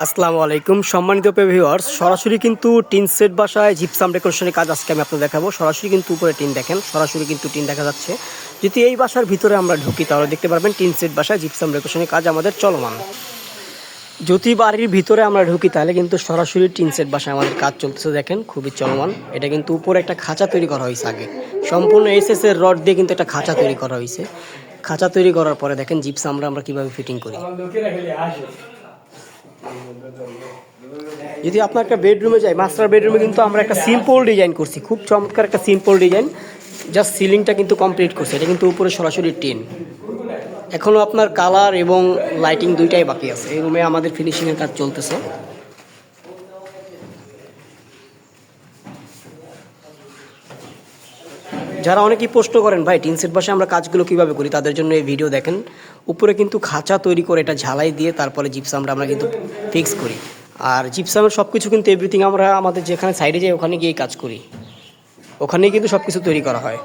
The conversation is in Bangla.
আসসালামু আলাইকুম সম্মানিত ভিউয়ার্স, সরাসরি কিন্তু টিন সেট বাসায় জিপসাম ডেকোরেশনের কাজ আজকে আমি আপনাদের দেখাবো। সরাসরি কিন্তু উপরে টিন দেখেন, সরাসরি কিন্তু টিন দেখা যাচ্ছে। যদি এই বাসার ভিতরে আমরা ঢুকি তাহলে দেখতে পারবেন টিন সেট বাসায় জিপসাম ডেকোরেশনের কাজ আমাদের চলমান। যদি বাড়ির ভিতরে আমরা ঢুকি তাহলে কিন্তু সরাসরি টিন সেট বাসায় আমাদের কাজ চলতেছে, দেখেন খুবই চলমান। এটা কিন্তু উপরে একটা খাঁচা তৈরি করা হয়েছে, আগে সম্পূর্ণ এসএস এর রড দিয়ে কিন্তু একটা খাঁচা তৈরি করা হয়েছে। খাঁচা তৈরি করার পরে দেখেন জিপসাম আমরা কীভাবে ফিটিং করি। যদি আপনার একটা বেডরুমে যাই, মাস্টার বেডরুমে কিন্তু আমরা একটা সিম্পল ডিজাইন করছি, খুব চমৎকার একটা সিম্পল ডিজাইন। জাস্ট সিলিংটা কিন্তু কমপ্লিট করছে, এটা কিন্তু উপরে সরাসরি টিন। এখনও আপনার কালার এবং লাইটিং দুইটাই বাকি আছে। এই রুমে আমাদের ফিনিশিংয়ের কাজ চলতেছে। যারা অনেকেই প্রশ্ন করেন ভাই টিন সেট বাসায় আমরা কাজগুলো কীভাবে করি, তাদের জন্য এই ভিডিও দেখেন। উপরে কিন্তু খাঁচা তৈরি করে এটা ঝালাই দিয়ে তারপরে জিপসামটা আমরা কিন্তু ফিক্স করি। আর জিপসামের সব কিছু কিন্তু এভরিথিং আমরা আমাদের যেখানে সাইডে যাই ওখানে গিয়ে কাজ করি, ওখানেই কিন্তু সব কিছু তৈরি করা হয়।